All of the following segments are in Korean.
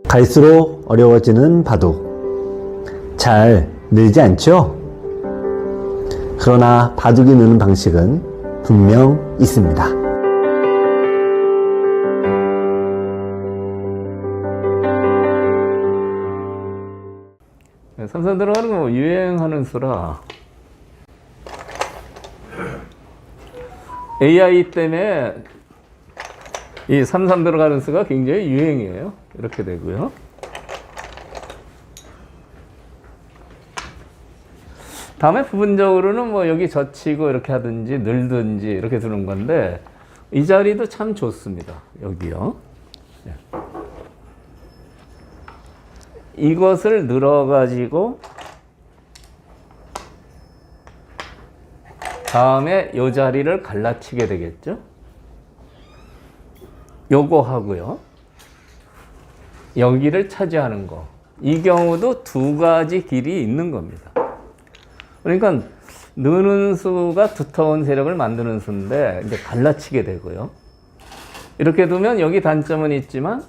갈수록 어려워지는 바둑. 잘 늘지 않죠? 그러나 바둑이 느는 방식은 분명 있습니다. 삼삼 들어가는 거 유행하는 수라 AI 때문에 이 삼삼 들어가는 수가 굉장히 유행이에요. 이렇게 되고요. 다음에 부분적으로는 뭐 여기 젖히고 이렇게 하든지 늘든지 이렇게 두는 건데 이 자리도 참 좋습니다. 여기요. 이것을 늘어가지고 다음에 이 자리를 갈라치게 되겠죠. 요거 하고요. 여기를 차지하는 거. 이 경우도 두 가지 길이 있는 겁니다. 그러니까 느는 수가 두터운 세력을 만드는 수인데 이제 갈라치게 되고요. 이렇게 두면 여기 단점은 있지만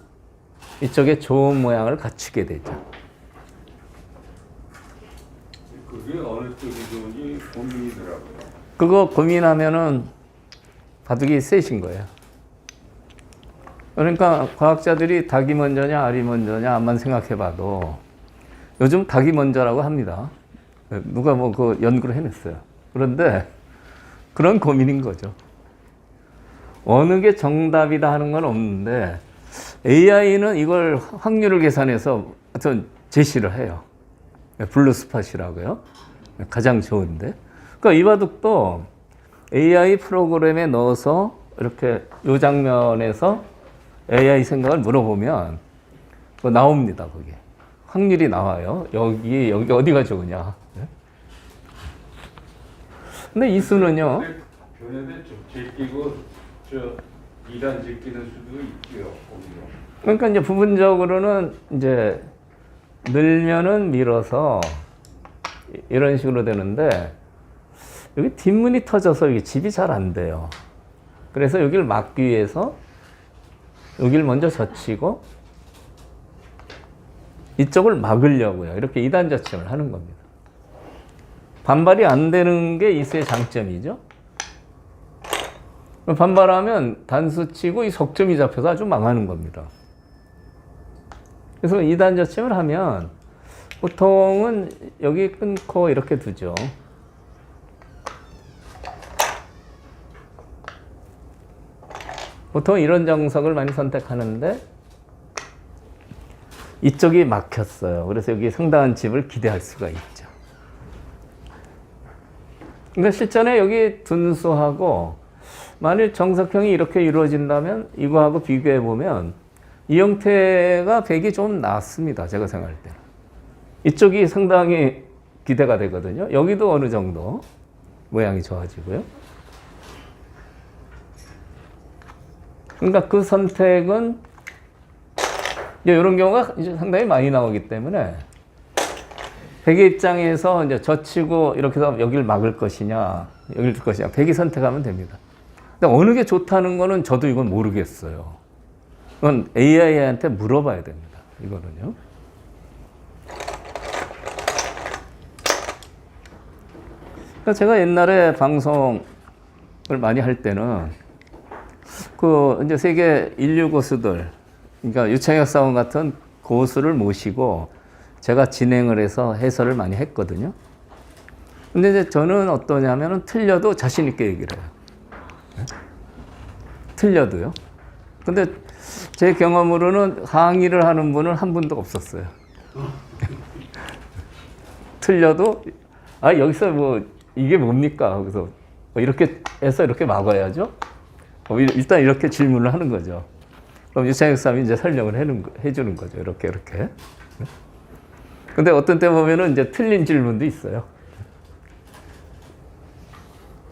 이쪽에 좋은 모양을 갖추게 되죠. 그게 어느 쪽이 좋은지 고민이더라고요. 그거 고민하면은 바둑이 세신 거예요. 그러니까 과학자들이 닭이 먼저냐 알이 먼저냐만 생각해봐도 요즘 닭이 먼저라고 합니다. 누가 뭐 그 연구를 해냈어요. 그런데 그런 고민인 거죠. 어느 게 정답이다 하는 건 없는데 AI는 이걸 확률을 계산해서 어떤 제시를 해요. 블루스팟이라고요. 가장 좋은데. 그러니까 이 바둑도 AI 프로그램에 넣어서 이렇게 이 장면에서 AI 생각을 물어보면 나옵니다. 거기에. 확률이 나와요. 여기 어디가 좋으냐. 근데 이 수는요. 변에는 좀 제끼고 저 2단 제끼는 수도 있고요. 거기요. 그러니까 이제 부분적으로는 이제 늘면은 밀어서 이런 식으로 되는데 여기 뒷문이 터져서 여기 집이 잘 안 돼요. 그래서 여기를 막기 위해서 여기를 먼저 젖히고 이쪽을 막으려고요. 이렇게 2단 젖힘을 하는 겁니다. 반발이 안 되는 게 이 수의 장점이죠. 반발하면 단수 치고 이 속점이 잡혀서 아주 망하는 겁니다. 그래서 2단 젖힘을 하면 보통은 여기 끊고 이렇게 두죠. 보통 이런 정석을 많이 선택하는데 이쪽이 막혔어요. 그래서 여기 상당한 집을 기대할 수가 있죠. 그러니까 실전에 여기 둔수하고 만일 정석형이 이렇게 이루어진다면 이거하고 비교해 보면 이 형태가 백이 좀 낫습니다. 제가 생각할 때. 이쪽이 상당히 기대가 되거든요. 여기도 어느 정도 모양이 좋아지고요. 그러니까 그 선택은 이제 이런 경우가 이제 상당히 많이 나오기 때문에 백의 입장에서 이제 젖히고 이렇게 해서 여기를 막을 것이냐, 여기를 둘 것이냐, 백이 선택하면 됩니다. 근데 어느 게 좋다는 거는 저도 이건 모르겠어요. 그건 AI한테 물어봐야 됩니다. 이거는요. 그러니까 제가 옛날에 방송을 많이 할 때는 그 이제 세계 인류 고수들, 그러니까 유창혁 사원 같은 고수를 모시고 제가 진행을 해서 해설을 많이 했거든요. 근데 이제 저는 어떠냐면은 틀려도 자신 있게 얘기를 해요. 틀려도요. 근데 제 경험으로는 항의를 하는 분은 한 분도 없었어요. 틀려도 여기서 뭐 이게 뭡니까? 그래서 이렇게 해서 이렇게 막아야죠. 일단 이렇게 질문을 하는 거죠. 그럼 유창혁 사람이 이제 설명을 해주는 거죠. 이렇게. 근데 어떤 때 보면은 이제 틀린 질문도 있어요.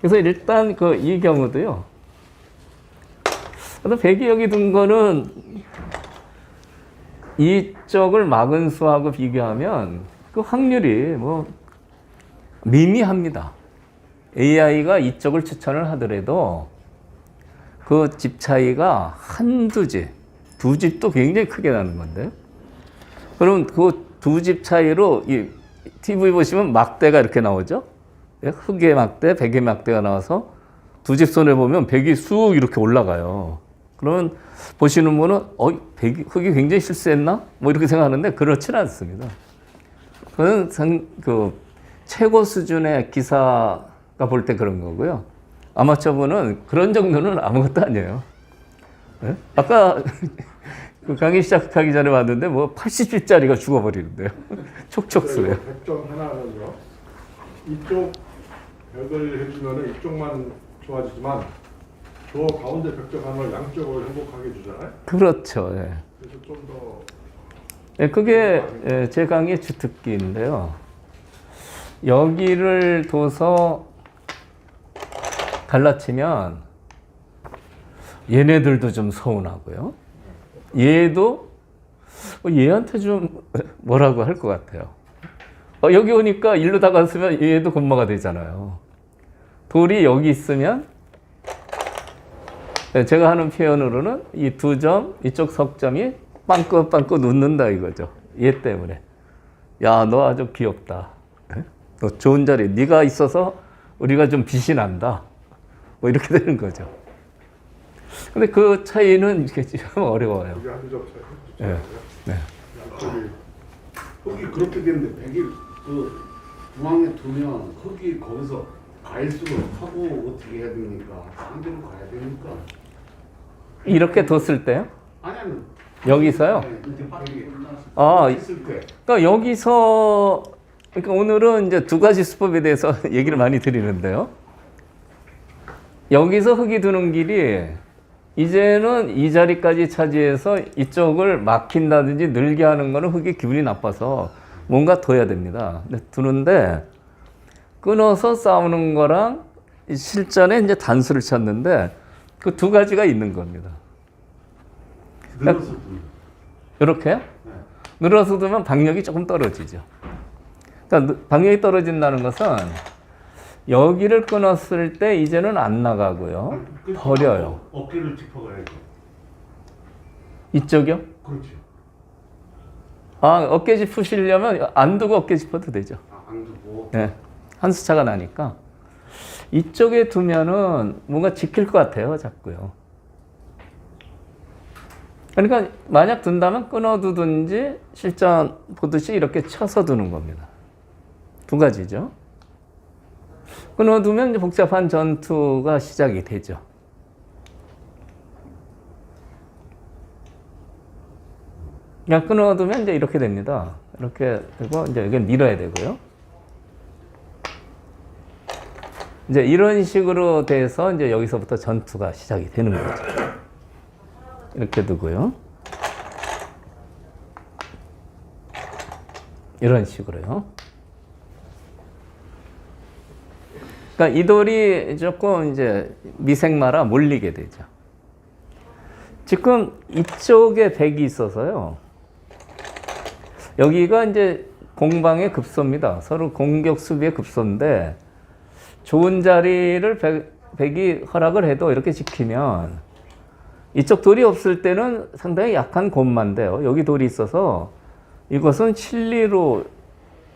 그래서 일단 이 경우도요. 백이 여기 둔 거는 이쪽을 막은 수하고 비교하면 그 확률이 뭐 미미합니다. AI가 이쪽을 추천을 하더라도 그 집 차이가 한두 집, 두 집도 굉장히 크게 나는 건데 그럼 그 두 집 차이로 이 TV 보시면 막대가 이렇게 나오죠? 예? 흑의 막대, 백의 막대가 나와서 두 집 손에 보면 백이 쑥 이렇게 올라가요. 그러면 보시는 분은 흑이 굉장히 실수했나? 뭐 이렇게 생각하는데 그렇지는 않습니다. 그건 그 최고 수준의 기사가 볼 때 그런 거고요. 아마추어분은 그런 정도는 아무것도 아니에요. 네? 아까 그 강의 시작하기 전에 봤는데 뭐 80집짜리가 죽어버리는데요. 촉촉수예요. 백점 하나는요. 이쪽 벽을 해주면 이쪽만 좋아지지만 저 가운데 벽점 하나를 양쪽을 행복하게 주잖아요. 그렇죠. 예. 그래서 좀 더 예, 그게 제 강의의 주특기인데요. 여기를 둬서 갈라치면 얘네들도 좀 서운하고요. 얘도 얘한테 좀 뭐라고 할 것 같아요. 여기 오니까 일로 다가서면 얘도 건마가 되잖아요. 돌이 여기 있으면 제가 하는 표현으로는 이 두 점, 이쪽 석점이 빵긋빵긋 웃는다 이거죠. 얘 때문에. 야, 너 아주 귀엽다. 너 좋은 자리에 네가 있어서 우리가 좀 빛이 난다. 뭐 이렇게 되는 거죠. 근데 그 차이는 이게 좀 어려워요. 이게 한두 점 차이. 네. 네. 양쪽이 흙이 그렇게 됐는데 백이 그 중앙에 두면 흙이 거기서 갈수록 하고 어떻게 해야 됩니까? 반대로 가야 되니까. 이렇게 뒀을 때요? 아니면 여기서요? 이렇게 백이 아, 있을 때 그러니까 여기서 그러니까 오늘은 이제 두 가지 수법에 대해서 얘기를 많이 드리는데요. 여기서 흙이 두는 길이 이제는 이 자리까지 차지해서 이쪽을 막힌다든지 늘게 하는 거는 흙이 기분이 나빠서 뭔가 둬야 됩니다. 근데 두는데 끊어서 싸우는 거랑 실전에 이제 단수를 찾는데 그 두 가지가 있는 겁니다. 늘어서 두는. 이렇게요? 늘어서 두면 박력이 조금 떨어지죠. 그러니까 박력이 떨어진다는 것은 여기를 끊었을 때 이제는 안 나가고요. 버려요. 어깨를 짚어가야죠. 이쪽이요? 그렇죠. 아, 어깨 짚으시려면 안 두고 어깨 짚어도 되죠. 안 두고. 네. 한 수차가 나니까. 이쪽에 두면은 뭔가 지킬 것 같아요. 자꾸요. 그러니까 만약 둔다면 끊어두든지 실전 보듯이 이렇게 쳐서 두는 겁니다. 두 가지죠. 끊어두면 이제 복잡한 전투가 시작이 되죠. 그냥 끊어두면 이제 이렇게 됩니다. 이렇게 되고 이제 여기 밀어야 되고요. 이제 이런 식으로 돼서 이제 여기서부터 전투가 시작이 되는 거죠. 이렇게 두고요. 이런 식으로요. 그러니까 이 돌이 조금 이제 미생마라 몰리게 되죠. 지금 이쪽에 백이 있어서요. 여기가 이제 공방의 급소입니다. 서로 공격 수비의 급소인데 좋은 자리를 백이 허락을 해도 이렇게 지키면 이쪽 돌이 없을 때는 상당히 약한 곤마인데요. 여기 돌이 있어서 이것은 실리로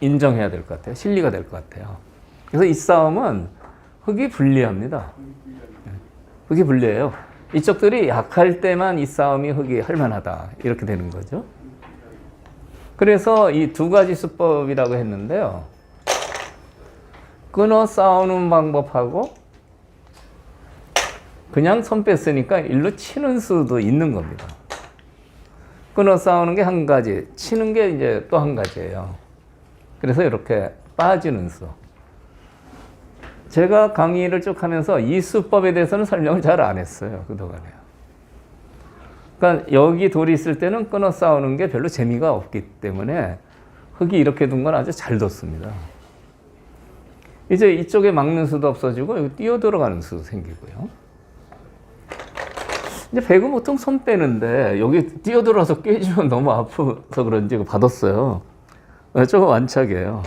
인정해야 될 것 같아요. 실리가 될 것 같아요. 그래서 이 싸움은 흙이 불리합니다. 흙이 불리해요. 이쪽들이 약할 때만 이 싸움이 흙이 할만하다. 이렇게 되는 거죠. 그래서 이 두 가지 수법이라고 했는데요. 끊어 싸우는 방법하고 그냥 손 뺐으니까 일로 치는 수도 있는 겁니다. 끊어 싸우는 게 한 가지, 치는 게 이제 또 한 가지예요. 그래서 이렇게 빠지는 수. 제가 강의를 쭉 하면서 이 수법에 대해서는 설명을 잘 안 했어요. 그동안에요. 그러니까 여기 돌이 있을 때는 끊어 싸우는 게 별로 재미가 없기 때문에 흙이 이렇게 둔 건 아주 잘 뒀습니다. 이제 이쪽에 막는 수도 없어지고 여기 뛰어 들어가는 수도 생기고요. 이제 백은 보통 손 빼는데 여기 뛰어 들어와서 깨지면 너무 아파서 그런지 받았어요. 조금 완착이에요.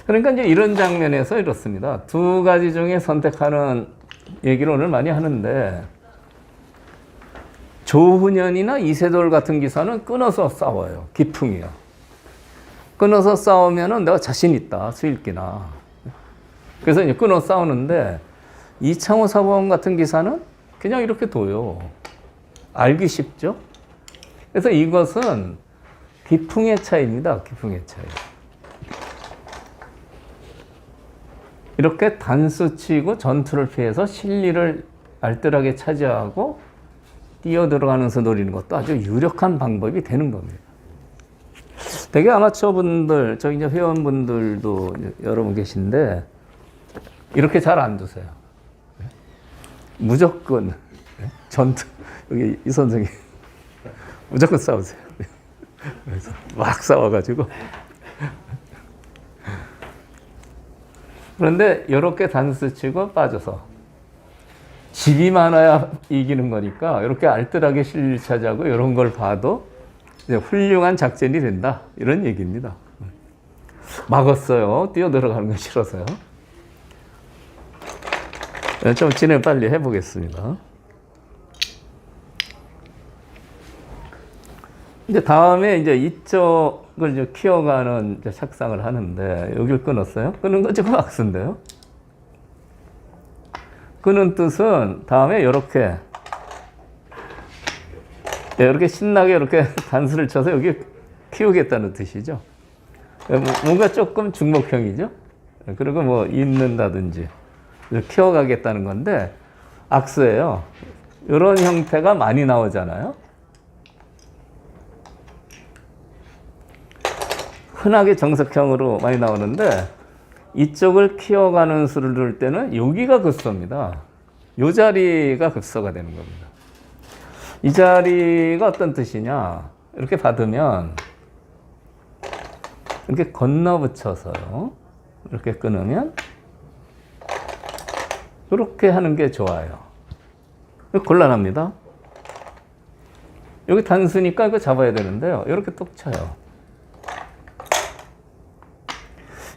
그러니까 이제 이런 장면에서 이렇습니다. 두 가지 중에 선택하는 얘기를 오늘 많이 하는데 조훈현이나 이세돌 같은 기사는 끊어서 싸워요. 기풍이요. 끊어서 싸우면은 내가 자신 있다. 수일기나. 그래서 이제 끊어 싸우는데 이창호 사범 같은 기사는 그냥 이렇게 둬요. 알기 쉽죠? 그래서 이것은 기풍의 차이입니다. 기풍의 차이. 이렇게 단수 치고 전투를 피해서 실리를 알뜰하게 차지하고 뛰어 들어가면서 노리는 것도 아주 유력한 방법이 되는 겁니다. 되게 아마추어 분들, 저기 이제 회원분들도 여러분 계신데 이렇게 잘 안 두세요. 무조건 전투, 여기 이 선생님 무조건 싸우세요. 그래서 막 싸워가지고. 그런데 이렇게 단수 치고 빠져서 집이 많아야 이기는 거니까 이렇게 알뜰하게 실리를 차지하고 이런 걸 봐도 이제 훌륭한 작전이 된다. 이런 얘기입니다. 막았어요. 뛰어 들어가는 거 싫어서요. 좀 진행 빨리 해보겠습니다. 이제 다음에 이제 이쪽을 이제 키워가는 이제 착상을 하는데 여기를 끊었어요. 끊은 건 지금 악수인데요. 끊은 뜻은 다음에 이렇게 신나게 이렇게 단수를 쳐서 여기 키우겠다는 뜻이죠. 뭔가 조금 중목형이죠. 그리고 뭐 잇는다든지 키워가겠다는 건데 악수예요. 이런 형태가 많이 나오잖아요. 흔하게 정석형으로 많이 나오는데 이쪽을 키워가는 수를 둘 때는 여기가 급소입니다. 이 자리가 급소가 되는 겁니다. 이 자리가 어떤 뜻이냐? 이렇게 받으면 이렇게 건너붙여서요. 이렇게 끊으면 이렇게 하는 게 좋아요. 곤란합니다. 여기 단수니까 이거 잡아야 되는데요. 이렇게 뚝 쳐요.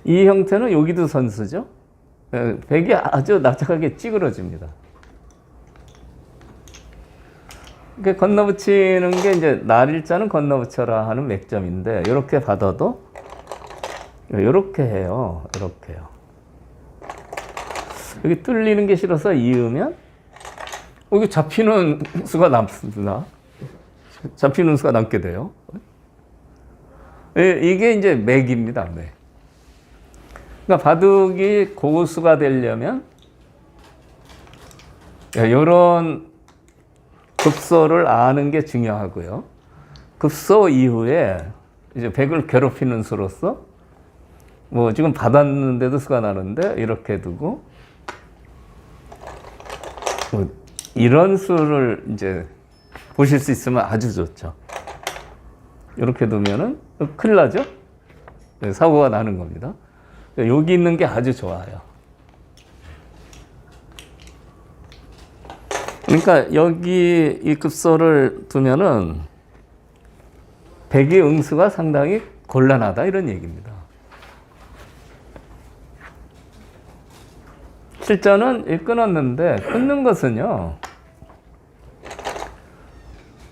이 형태는 여기도 선수죠. 백이 아주 납작하게 찌그러집니다. 이렇게 건너붙이는 게 이제 날일자는 건너붙여라 하는 맥점인데 이렇게 받아도 이렇게 해요. 이렇게요. 여기 뚫리는 게 싫어서 이으면 여기 잡히는 수가 남습니다. 잡히는 수가 남게 돼요. 이게 이제 맥입니다. 맥. 그러니까 바둑이 고수가 되려면 이런 급소를 아는 게 중요하고요. 급소 이후에 이제 백을 괴롭히는 수로서 뭐 지금 받았는데도 수가 나는데 이렇게 두고 뭐 이런 수를 이제 보실 수 있으면 아주 좋죠. 이렇게 두면은 큰일 나죠? 사고가 나는 겁니다. 여기 있는 게 아주 좋아요. 그러니까 여기 이 급소를 두면은 백의 응수가 상당히 곤란하다 이런 얘기입니다. 실전은 끊었는데 끊는 것은요.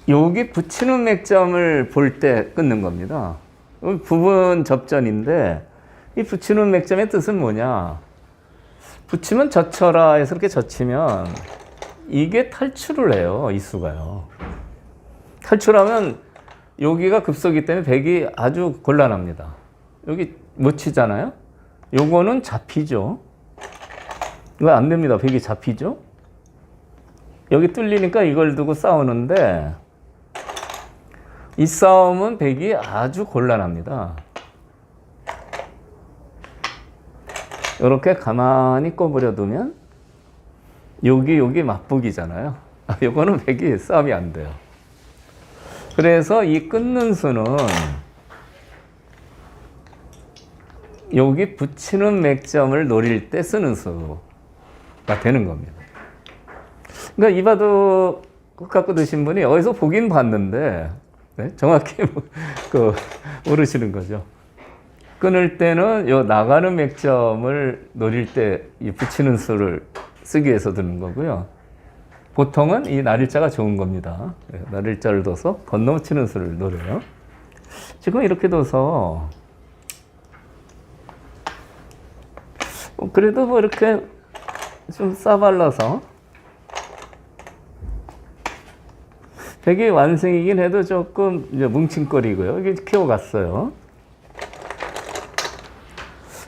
여기 붙이는 맥점을 볼 때 끊는 겁니다. 부분 접전인데 이 붙이는 맥점의 뜻은 뭐냐? 붙이면 젖혀라 해서 이렇게 젖히면 이게 탈출을 해요. 이 수가요. 탈출하면 여기가 급소기 때문에 백이 아주 곤란합니다. 여기 못 치잖아요. 요거는 잡히죠. 이거 안 됩니다. 백이 잡히죠. 여기 뚫리니까 이걸 두고 싸우는데 이 싸움은 백이 아주 곤란합니다. 이렇게 가만히 꺼버려 두면 여기 맞붙기잖아요. 요거는 백이 싸움이 안 돼요. 그래서 이 끊는 수는 여기 붙이는 맥점을 노릴 때 쓰는 수가 되는 겁니다. 그러니까 이 바둑 갖고 드신 분이 어디서 보긴 봤는데 정확히 모르시는 거죠. 끊을 때는 요 나가는 맥점을 노릴 때 이 붙이는 수를 쓰기 위해서 드는 거고요. 보통은 이 날일자가 좋은 겁니다. 날일자를 둬서 건너치는 수를 노려요. 지금 이렇게 둬서 그래도 뭐 이렇게 좀 싸발라서 백이 완승이긴 해도 조금 이제 뭉칭거리고요. 이게 키워갔어요.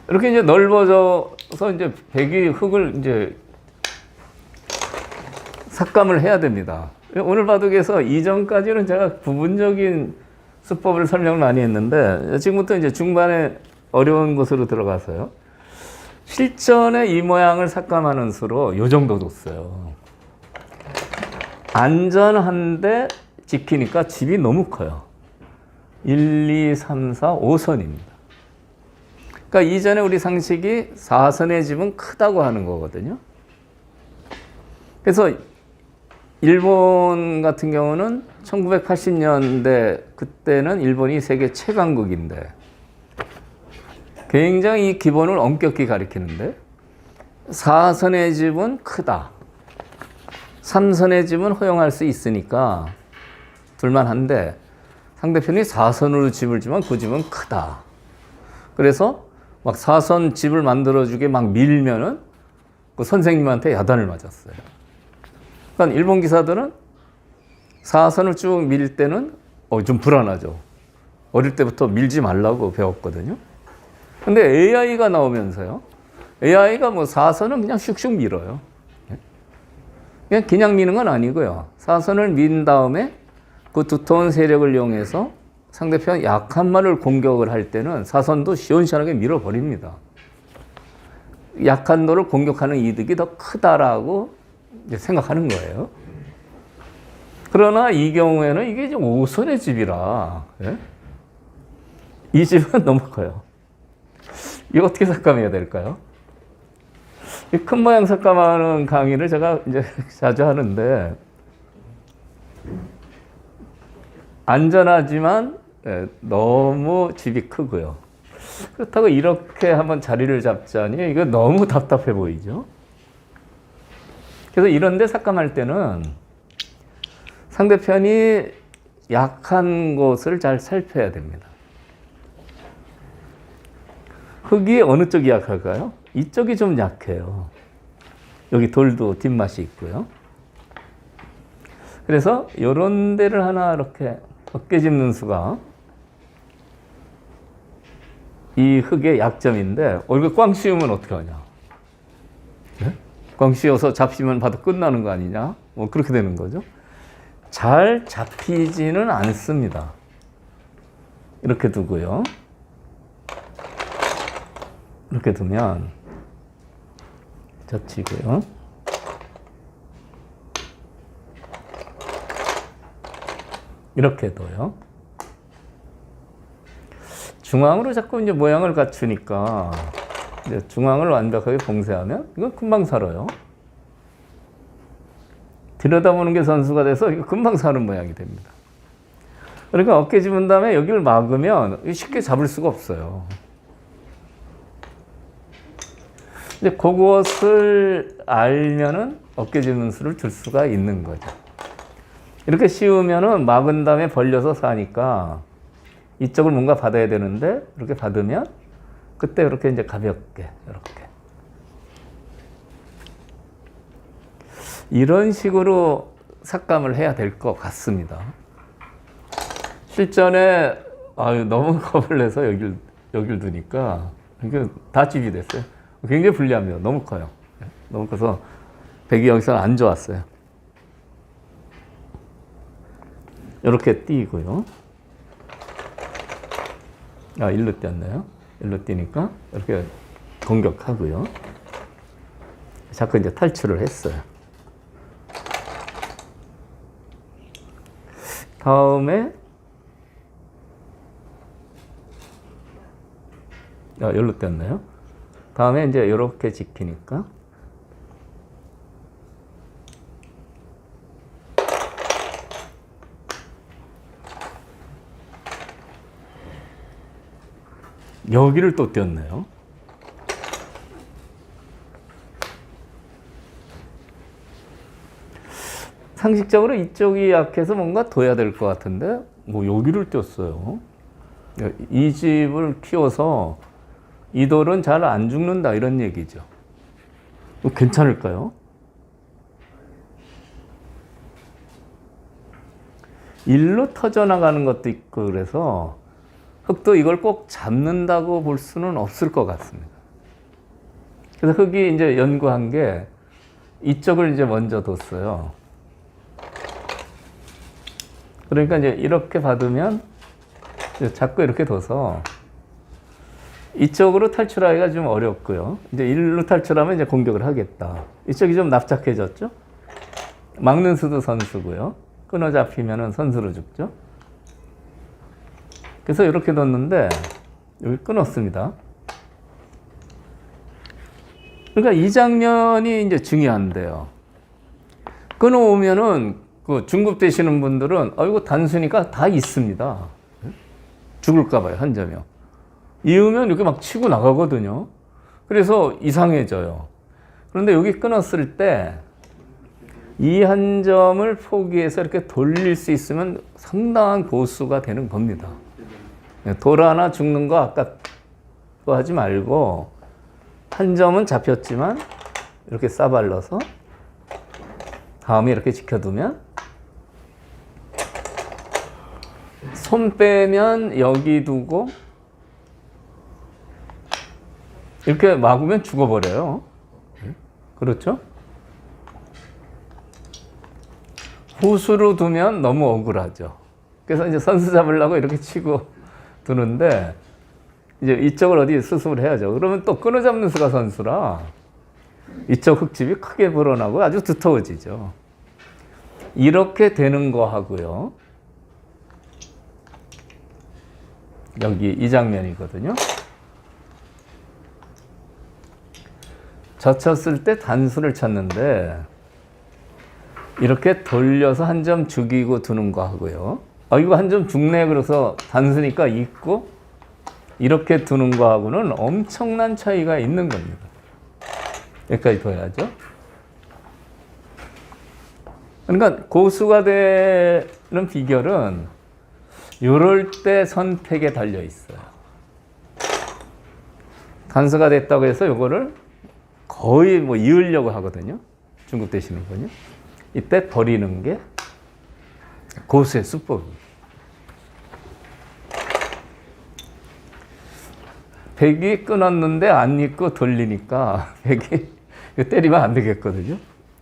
이렇게 이제 넓어져서 이제 백이 흙을 이제 삭감을 해야 됩니다. 오늘 바둑에서 이전까지는 제가 부분적인 수법을 설명을 많이 했는데 지금부터 이제 중반에 어려운 곳으로 들어가서요. 실전에 이 모양을 삭감하는 수로 요 정도 뒀어요. 안전한데 지키니까 집이 너무 커요. 1, 2, 3, 4, 5선입니다. 그러니까 이전에 우리 상식이 4선의 집은 크다고 하는 거거든요. 그래서 일본 같은 경우는 1980년대 그때는 일본이 세계 최강국인데 굉장히 이 기본을 엄격히 가리키는데 4선의 집은 크다. 3선의 집은 허용할 수 있으니까 둘만한데 상대편이 4선으로 집을 지면 그 집은 크다. 그래서 막 4선 집을 만들어주게 막 밀면은 그 선생님한테 야단을 맞았어요. 그러니까 일본 기사들은 4선을 쭉 밀 때는 좀 불안하죠. 어릴 때부터 밀지 말라고 배웠거든요. 근데 AI가 나오면서요. AI가 뭐 4선은 그냥 슉슉 밀어요. 그냥 미는 건 아니고요. 4선을 민 다음에 그 두터운 세력을 이용해서 상대편 약한 말을 공격을 할 때는 4선도 시원시원하게 밀어버립니다. 약한 노를 공격하는 이득이 더 크다라고 이제 생각하는 거예요. 그러나 이 경우에는 이게 이제 5선의 집이라, 예? 이 집은 너무 커요. 이거 어떻게 삭감해야 될까요? 이 큰 모양 삭감하는 강의를 제가 이제 자주 하는데, 안전하지만 너무 집이 크고요. 그렇다고 이렇게 한번 자리를 잡자니 이거 너무 답답해 보이죠. 그래서 이런 데 삭감할 때는 상대편이 약한 곳을 잘 살펴야 됩니다. 흙이 어느 쪽이 약할까요? 이쪽이 좀 약해요. 여기 돌도 뒷맛이 있고요. 그래서 이런 데를 하나 이렇게 어깨 짚는 수가 이 흙의 약점인데, 이거 꽝 씌우면 어떻게 하냐? 네? 꽝 씌워서 잡히면 봐도 끝나는 거 아니냐? 뭐 그렇게 되는 거죠. 잘 잡히지는 않습니다. 이렇게 두고요. 이렇게 두면 젖히고요. 이렇게 둬요. 중앙으로 자꾸 이제 모양을 갖추니까 이제 중앙을 완벽하게 봉쇄하면 이건 금방 살아요. 들여다보는 게 선수가 돼서 이거 금방 사는 모양이 됩니다. 그러니까 어깨 집은 다음에 여기를 막으면 쉽게 잡을 수가 없어요. 이제 그것을 알면은 어깨 집는 수를 줄 수가 있는 거죠. 이렇게 씌우면은 막은 다음에 벌려서 사니까 이쪽을 뭔가 받아야 되는데 이렇게 받으면 그때 이렇게 이제 가볍게 이렇게 이런 식으로 삭감을 해야 될 것 같습니다. 실전에 너무 겁을 내서 여길 두니까 이게 다 집이 됐어요. 굉장히 불리합니다. 너무 커요. 너무 커서 백이 여기서는 안 좋았어요. 이렇게 띄고요. 일로 띄었네요. 일로 띄니까 이렇게 공격하고요. 자꾸 이제 탈출을 했어요. 다음에 여기로 띄었네요. 다음에 이제 이렇게 지키니까 여기를 또 띄었네요. 상식적으로 이쪽이 약해서 뭔가 둬야 될 것 같은데 뭐 여기를 띄웠어요. 이 집을 키워서 이 돌은 잘 안 죽는다 이런 얘기죠. 괜찮을까요? 일로 터져나가는 것도 있고 그래서 흙도 이걸 꼭 잡는다고 볼 수는 없을 것 같습니다. 그래서 흙이 이제 연구한 게 이쪽을 이제 먼저 뒀어요. 그러니까 이제 이렇게 받으면 자꾸 이렇게 둬서 이쪽으로 탈출하기가 좀 어렵고요. 이제 일로 탈출하면 이제 공격을 하겠다. 이쪽이 좀 납작해졌죠? 막는 수도 선수고요. 끊어 잡히면은 선수로 죽죠. 그래서 이렇게 뒀는데 여기 끊었습니다. 그러니까 이 장면이 이제 중요한데요. 끊어오면은 그 중급되시는 분들은 이거 단수니까 다 있습니다. 죽을까봐요, 한 점이요. 이으면 이렇게 막 치고 나가거든요. 그래서 이상해져요. 그런데 여기 끊었을 때 이 한 점을 포기해서 이렇게 돌릴 수 있으면 상당한 고수가 되는 겁니다. 돌 하나 죽는 거 아까 거 하지 말고 한 점은 잡혔지만 이렇게 싸발라서 다음에 이렇게 지켜두면 손 빼면 여기 두고 이렇게 막으면 죽어버려요. 그렇죠? 후수로 두면 너무 억울하죠. 그래서 이제 선수 잡으려고 이렇게 치고 두는데 이제 이쪽을 어디 수습을 해야죠. 그러면 또 끊어잡는 수가 선수라 이쪽 흙집이 크게 불어나고 아주 두터워지죠. 이렇게 되는 거 하고요. 여기 이 장면이거든요. 젖혔을 때 단수를 쳤는데 이렇게 돌려서 한 점 죽이고 두는 거 하고요. 이거 한 점 죽네 그래서 단수니까 있고 이렇게 두는 거 하고는 엄청난 차이가 있는 겁니다. 여기까지 둬야죠. 그러니까 고수가 되는 비결은 이럴 때 선택에 달려 있어요. 단수가 됐다고 해서 이거를 거의 뭐 이으려고 하거든요. 중급 되시는 분요. 이때 버리는 게 고수의 수법입니다. 백이 끊었는데 안 입고 돌리니까 백이 때리면 안 되겠거든요.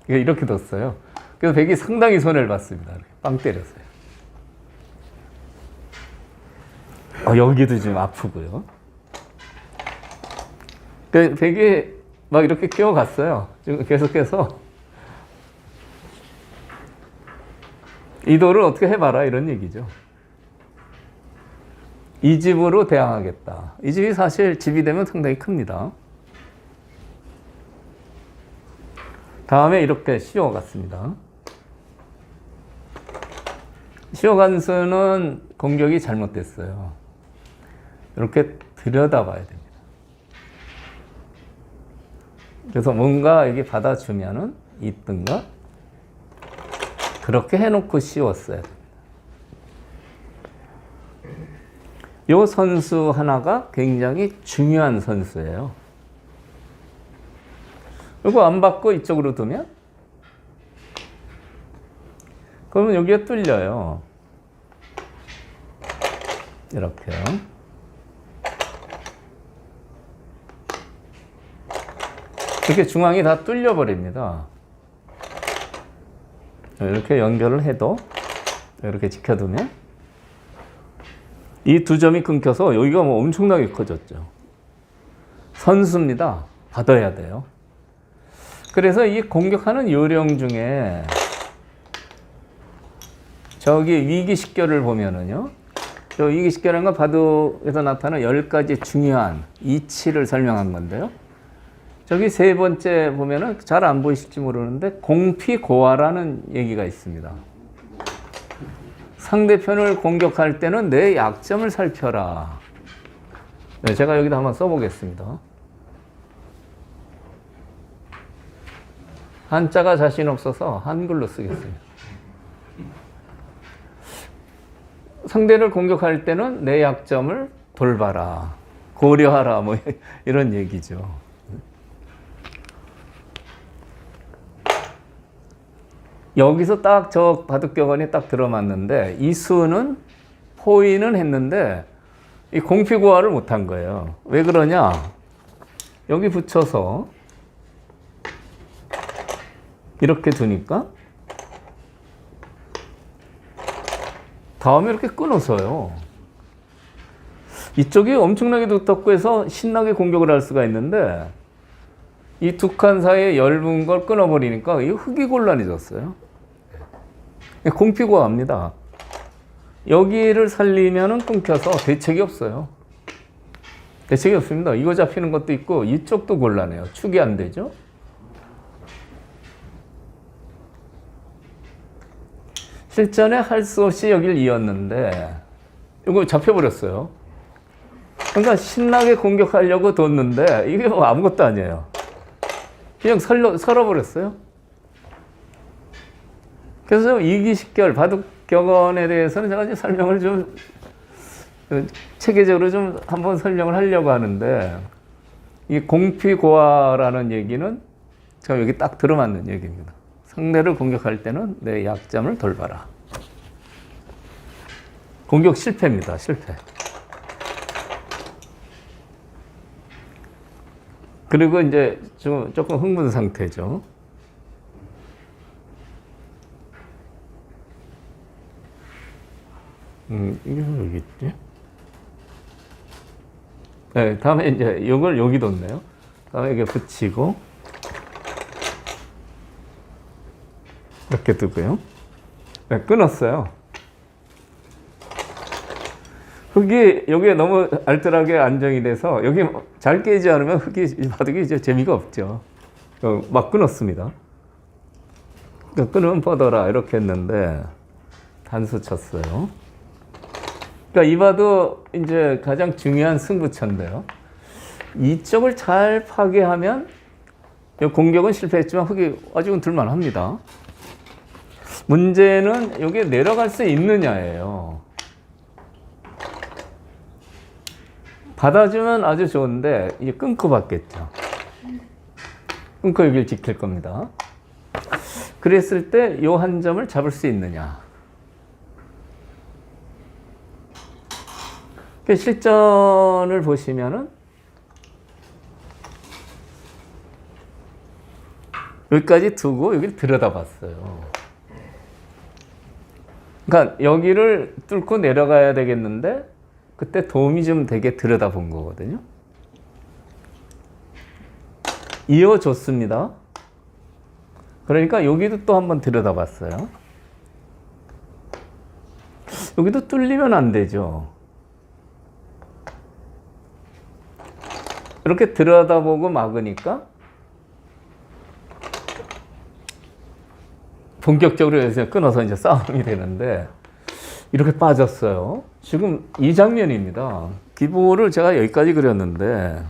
이렇게 뒀어요. 그래서 백이 상당히 손해를 봤습니다. 빵 때렸어요. 여기도 좀 아프고요. 백이 막 이렇게 키워갔어요. 지금 계속해서 이 돌을 어떻게 해봐라 이런 얘기죠. 이 집으로 대항하겠다. 이 집이 사실 집이 되면 상당히 큽니다. 다음에 이렇게 씌워갔습니다. 씌워간 수는 공격이 잘못됐어요. 이렇게 들여다봐야 됩니다. 그래서 뭔가 이게 받아주면은 있든가 그렇게 해놓고 씌웠어야 됩니다. 이 선수 하나가 굉장히 중요한 선수예요. 이거 안 받고 이쪽으로 두면 그러면 여기가 뚫려요. 이렇게요. 이렇게 중앙이 다 뚫려 버립니다. 이렇게 연결을 해도 이렇게 지켜두면 이 두 점이 끊겨서 여기가 뭐 엄청나게 커졌죠. 선수입니다. 받아야 돼요. 그래서 이 공격하는 요령 중에 저기 위기식결을 보면은요. 저 위기식결이라는 건 바둑에서 나타나는 10가지 중요한 이치를 설명한 건데요. 저기 세 번째 보면은 잘 안 보이실지 모르는데 공피고화라는 얘기가 있습니다. 상대편을 공격할 때는 내 약점을 살펴라. 네, 제가 여기다 한번 써보겠습니다. 한자가 자신 없어서 한글로 쓰겠습니다. 상대를 공격할 때는 내 약점을 돌봐라, 고려하라, 뭐 이런 얘기죠. 여기서 딱 저 바둑격언이 딱 들어맞는데 이 수는 포위는 했는데 이 공피고화를 못한 거예요. 왜 그러냐? 여기 붙여서 이렇게 두니까 다음에 이렇게 끊어서요. 이쪽이 엄청나게 두텁고 해서 신나게 공격을 할 수가 있는데 이 두 칸 사이에 얇은 걸 끊어버리니까 이 흙이 곤란해졌어요. 공피고화입니다. 여기를 살리면은 끊겨서 대책이 없어요. 대책이 없습니다. 이거 잡히는 것도 있고 이쪽도 곤란해요. 축이 안 되죠. 실전에 할 수 없이 여길 이었는데 이거 잡혀버렸어요. 그러니까 신나게 공격하려고 뒀는데 이게 뭐 아무것도 아니에요. 그냥 설어버렸어요. 그래서 이기식결 바둑격언에 대해서는 제가 이제 설명을 좀 체계적으로 좀 한번 설명을 하려고 하는데 이 공피고화라는 얘기는 제가 여기 딱 들어맞는 얘기입니다. 상대를 공격할 때는 내 약점을 돌봐라. 공격 실패입니다. 실패. 그리고 이제 조금 흥분 상태죠. 이게 여기 있지? 네, 다음에 이제 이걸 여기 뒀네요. 다음에 이게 붙이고 이렇게 두고요. 네, 끊었어요. 흙이 여기에 너무 알뜰하게 안정이 돼서 여기 잘 깨지 않으면 흙이 바둑이 이제 재미가 없죠. 막 끊었습니다. 그러니까 끊으면 뻗어라 이렇게 했는데 단수 쳤어요. 그러니까 이 바둑 이제 가장 중요한 승부처인데요. 이쪽을 잘 파괴하면 공격은 실패했지만 흙이 아직은 둘만합니다. 문제는 여기에 내려갈 수 있느냐예요. 받아주면 아주 좋은데 이제 끊고 받겠죠. 끊고 여기를 지킬 겁니다. 그랬을 때 이 한 점을 잡을 수 있느냐. 실전을 보시면은 여기까지 두고 여기를 들여다봤어요. 그러니까 여기를 뚫고 내려가야 되겠는데 그때 도움이 좀 되게 들여다본 거거든요. 이어줬습니다. 그러니까 여기도 또 한번 들여다봤어요. 여기도 뚫리면 안 되죠. 이렇게 들여다보고 막으니까 본격적으로 여기서 끊어서 이제 싸움이 되는데 이렇게 빠졌어요. 지금 이 장면입니다. 기보를 제가 여기까지 그렸는데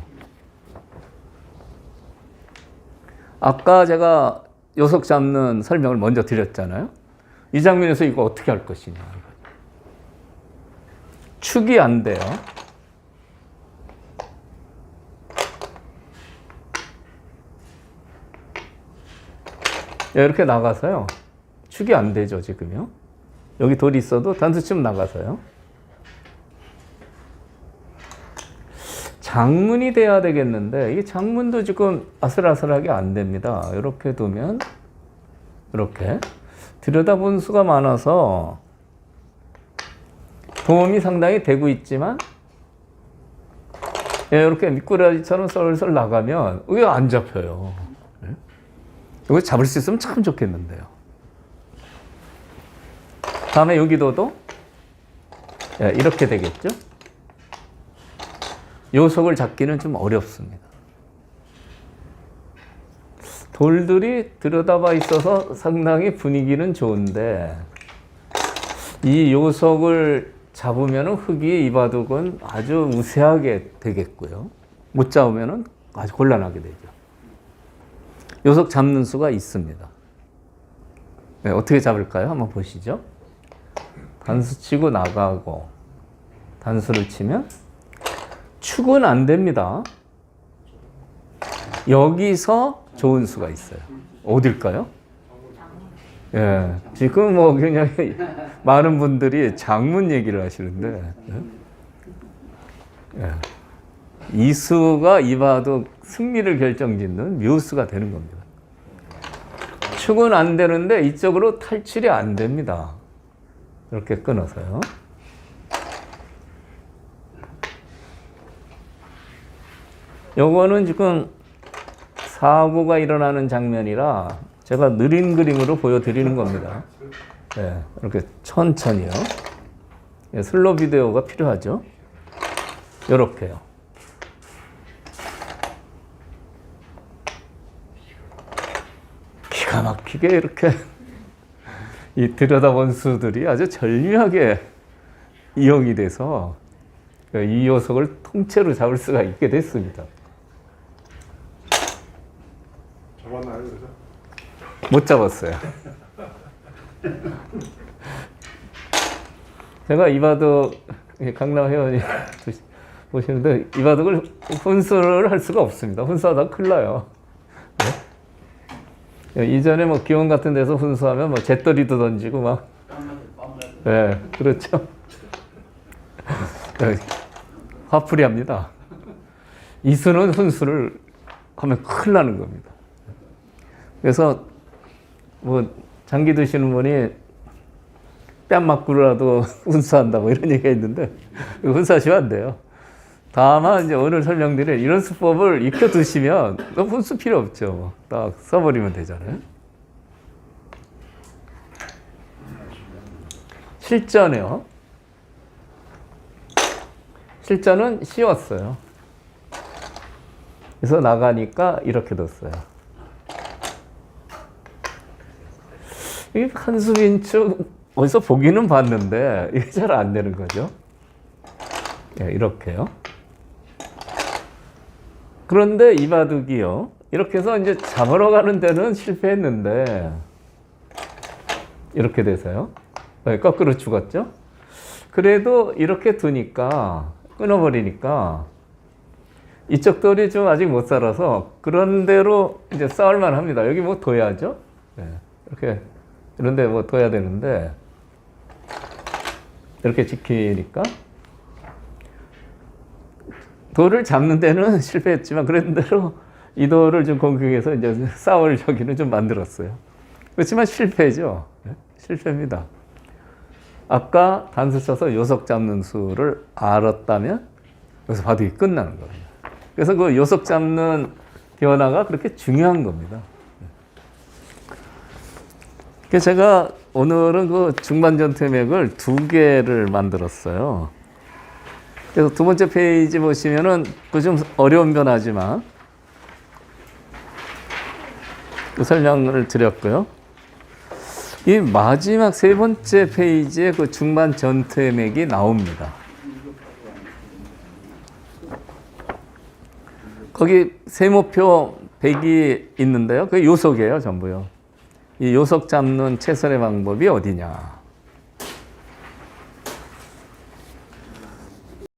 아까 제가 요석 잡는 설명을 먼저 드렸잖아요. 이 장면에서 이거 어떻게 할 것이냐. 축이 안 돼요. 이렇게 나가서요. 축이 안 되죠, 지금요. 여기 돌이 있어도 단수치면 나가서요. 장문이 돼야 되겠는데 이 장문도 지금 아슬아슬하게 안 됩니다. 이렇게 두면 이렇게 들여다본 수가 많아서 도움이 상당히 되고 있지만 이렇게 미꾸라지처럼 썰썰 나가면 이게 안 잡혀요. 이거 잡을 수 있으면 참 좋겠는데요. 다음에 여기도도 이렇게 되겠죠. 요속을 잡기는 좀 어렵습니다. 돌들이 들여다봐 있어서 상당히 분위기는 좋은데 이 요속을 잡으면 흙이 이 바둑은 아주 우세하게 되겠고요. 못 잡으면 아주 곤란하게 되죠. 요속 잡는 수가 있습니다. 네, 어떻게 잡을까요? 한번 보시죠. 단수 치고 나가고 단수를 치면 축은 안 됩니다. 여기서 좋은 수가 있어요. 어딜까요? 예, 지금 뭐 굉장히 많은 분들이 장문 얘기를 하시는데, 예. 이 수가 이바둑 승리를 결정짓는 묘수가 되는 겁니다. 축은 안 되는데 이쪽으로 탈출이 안 됩니다. 이렇게 끊어서요. 요거는 지금 사고가 일어나는 장면이라 제가 느린 그림으로 보여드리는 겁니다. 네, 이렇게 천천히요. 네, 슬로우 비디오가 필요하죠. 이렇게요. 기가 막히게 이렇게 이 들여다본 수들이 아주 절묘하게 이용이 돼서 이 요석을 통째로 잡을 수가 있게 됐습니다. 잡았나요, 그래서? 못 잡았어요. 제가 이바둑 강남 회원이 보시는데 이바둑을 혼수를 할 수가 없습니다. 혼수하다 큰일 나요. 네? 이전에 뭐 기원 같은 데서 혼수하면 뭐 잿더리도 던지고 막. 네, 그렇죠. 네, 화풀이 합니다. 이수는 혼수를 하면 큰일 나는 겁니다. 그래서 뭐 장기 드시는 분이 뺨 맞고라도 혼수한다 뭐 이런 얘기가 있는데 혼수하시면 안 돼요. 다만 이제 오늘 설명드릴 이런 수법을 익혀 두시면 혼수 필요 없죠. 딱 써버리면 되잖아요. 실전이요. 실전은 쉬웠어요. 그래서 나가니까 이렇게 뒀어요. 이게 한수민축 어디서 보기는 봤는데 이게 잘 안 되는 거죠. 네, 이렇게요. 그런데 이바둑이요. 이렇게 해서 이제 잡으러 가는 데는 실패했는데 이렇게 돼서요. 네, 거꾸로 죽었죠. 그래도 이렇게 두니까 끊어버리니까 이쪽 돌이 좀 아직 못 살아서 그런 대로 이제 싸울만 합니다. 여기 뭐 둬야죠. 네, 이렇게 이런 데 뭐 둬야 되는데 이렇게 지키니까 돌을 잡는 데는 실패했지만 그런 대로 이 돌을 좀 공격해서 이제 싸울 저기는 좀 만들었어요. 그렇지만 실패죠. 네? 실패입니다. 아까 단수 쳐서 요석 잡는 수를 알았다면 여기서 바둑이 끝나는 겁니다. 그래서 그 요석 잡는 변화가 그렇게 중요한 겁니다. 그래서 제가 오늘은 그 중반전투의 맥을 2개를 만들었어요. 그래서 두 번째 페이지 보시면은 그 좀 어려운 변화지만 그 설명을 드렸고요. 이 마지막 3번째 페이지에 그 중반 전투의 맥이 나옵니다. 거기 세모표 100이 있는데요. 그게 요석이에요, 전부요. 이 요석 잡는 최선의 방법이 어디냐.